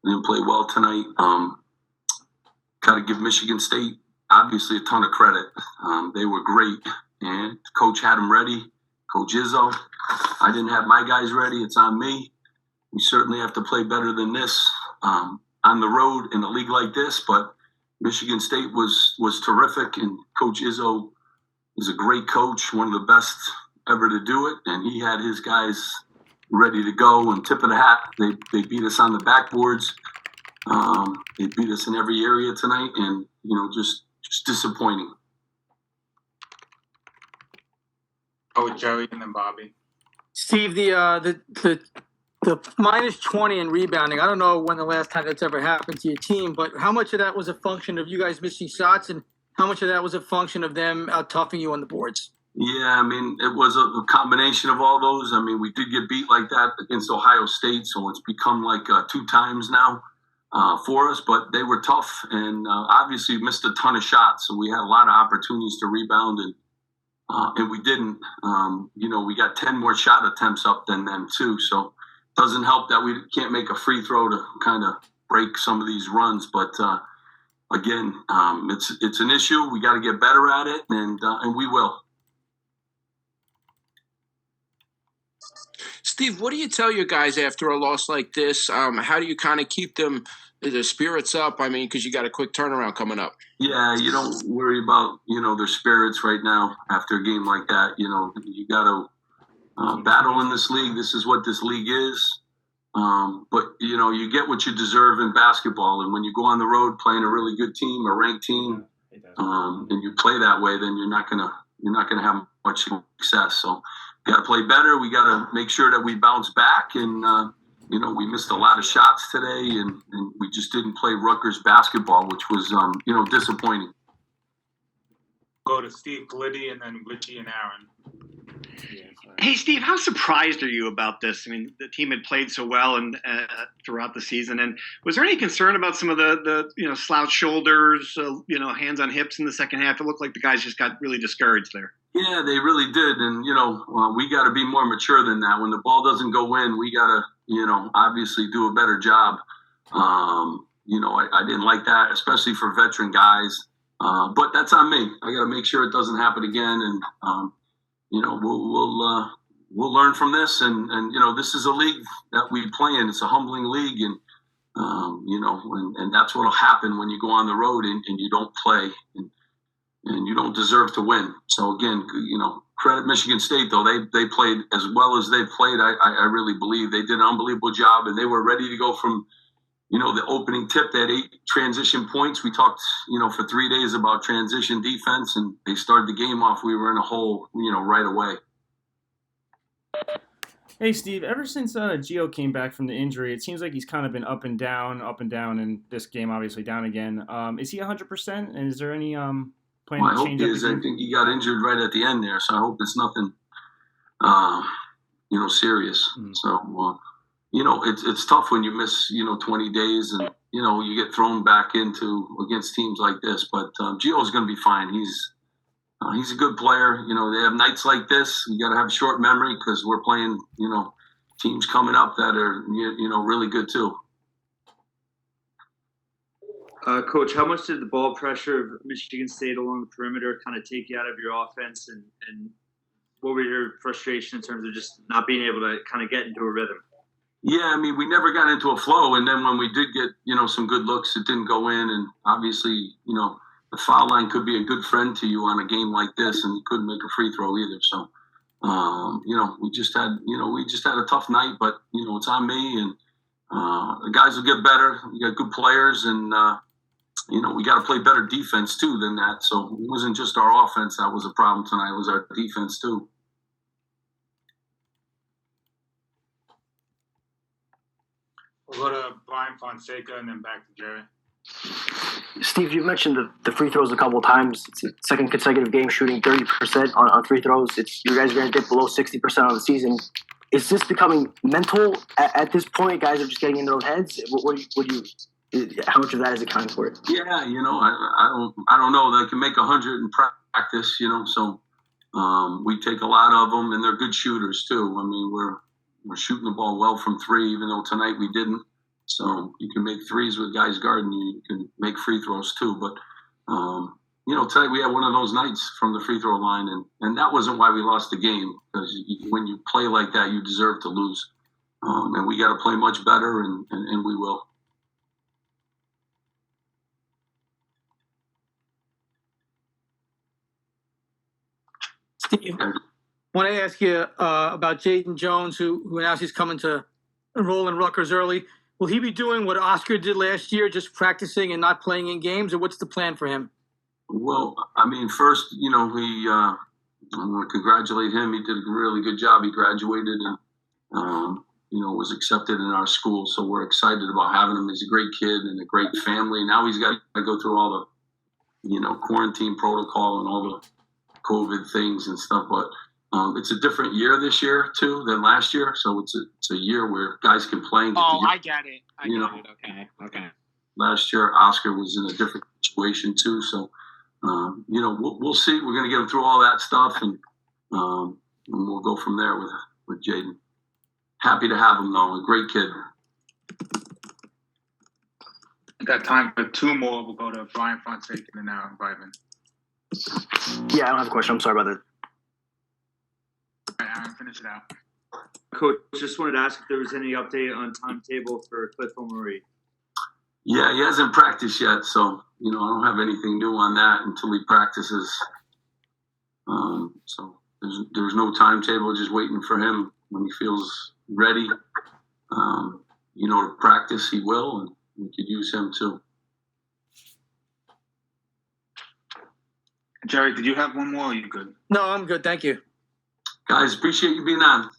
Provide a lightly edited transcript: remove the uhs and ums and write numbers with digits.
They didn't play well tonight. Got to give Michigan State, obviously, a ton of credit. They were great, and Coach had them ready. Coach Izzo. I didn't have my guys ready. It's on me. We certainly have to play better than this on the road in a league like this, but Michigan State was terrific, and Coach Izzo is a great coach, one of the best ever to do it, and he had his guys ready to go. And tip of the hat, they beat us on the backboards. They beat us in every area tonight, and just disappointing. Oh, Joey and then Bobby. Steve, the minus 20 in rebounding. I don't know when the last time that's ever happened to your team, but how much of that was a function of you guys missing shots, and how much of that was a function of them out-toughing you on the boards? Yeah, I mean, it was a combination of all those. I mean, we did get beat like that against Ohio State, so it's become like 2 times now for us, but they were tough, and obviously missed a ton of shots, so we had a lot of opportunities to rebound, and we didn't. We got 10 more shot attempts up than them, too, so it doesn't help that we can't make a free throw to kind of break some of these runs, but again, it's an issue. We got to get better at it, and we will. Steve, what do you tell your guys after a loss like this? How do you kind of keep their spirits up? I mean, because you got a quick turnaround coming up. Yeah, you don't worry about, their spirits right now after a game like that. You got to battle in this league. This is what this league is. But, you get what you deserve in basketball. And when you go on the road playing a really good team, a ranked team, and you play that way, then you're not gonna have much success. So we got to play better. We got to make sure that we bounce back. And, we missed a lot of shots today, and we just didn't play Rutgers basketball, which was, disappointing. Go to Steve Gliddy and then Richie and Aaron. Hey, Steve, how surprised are you about this? I mean, the team had played so well and throughout the season. And was there any concern about some of the slouched shoulders, hands on hips in the second half? It looked like the guys just got really discouraged there. Yeah, they really did. And, we got to be more mature than that. When the ball doesn't go in, we got to, obviously do a better job. I didn't like that, especially for veteran guys. But that's on me. I got to make sure it doesn't happen again. And, we'll learn from this. And this is a league that we play in. It's a humbling league. And, and that's what'll happen when you go on the road and you don't play. And you don't deserve to win. So again, credit Michigan State though. They played as well as they've played. I really believe they did an unbelievable job, and they were ready to go from, the opening tip. They had 8 transition points. We talked, for 3 days about transition defense, and they started the game off. We were in a hole, right away. Hey, Steve, ever since Gio came back from the injury, it seems like he's kind of been up and down, and this game obviously down again. Is he 100%? And is there any plan to change up? I think he got injured right at the end there, so I hope it's nothing, serious. Mm-hmm. So, it's tough when you miss, 20 days and, you get thrown back against teams like this. But Gio's going to be fine. He's a good player. They have nights like this. You got to have a short memory because we're playing, teams coming up that are, really good too. Coach, how much did the ball pressure of Michigan State along the perimeter kind of take you out of your offense? And what were your frustration in terms of just not being able to kind of get into a rhythm? Yeah, I mean, we never got into a flow. And then when we did get, some good looks, it didn't go in. And obviously, the foul line could be a good friend to you on a game like this, and you couldn't make a free throw either. So, we just had a tough night, but, it's on me. And the guys will get better. We got good players, and, we got to play better defense, too, than that. So it wasn't just our offense that was a problem tonight. It was our defense, too. We'll go to Brian Fonseca and then back to Jerry. Steve, you mentioned the free throws a couple of times. It's the second consecutive game shooting 30% on free throws. You guys are going to dip below 60% on the season. Is this becoming mental at this point? Guys are just getting into their heads. How much of that is accounting for it? Yeah, I don't know. They can make 100 in practice, so we take a lot of them, and they're good shooters too. I mean, we're shooting the ball well from 3, even though tonight we didn't. So you can make threes with guys guarding you. You can make free throws too. But, tonight we had one of those nights from the free throw line, and that wasn't why we lost the game. Because when you play like that, you deserve to lose. And we got to play much better, and we will. Steve, I want to ask you about Jaden Jones, who announced he's coming to enroll in Rutgers early. Will he be doing what Oscar did last year, just practicing and not playing in games, or what's the plan for him? Well, first, I want to congratulate him. He did a really good job. He graduated and, was accepted in our school. So we're excited about having him. He's a great kid and a great family. Now he's got to go through all the, quarantine protocol and all the COVID things and stuff. But it's a different year this year, too, than last year. So it's a year where guys can play. And I get it. I get it. Okay. Last year, Oscar was in a different situation, too. So, we'll see. We're going to get him through all that stuff, and we'll go from there with Jaden. Happy to have him, though. A great kid. I got time for two more. We'll go to Brian Fonseca and now Ivan. Yeah, I don't have a question. I'm sorry about that. All right, Aaron, finish it out. Coach, just wanted to ask if there was any update on timetable for Cliff Marie. Yeah, he hasn't practiced yet, so I don't have anything new on that until he practices. So there's no timetable. Just waiting for him when he feels ready. To practice, he will, and we could use him too. Jerry, did you have one more? Or are you good? No, I'm good. Thank you. Guys, appreciate you being on.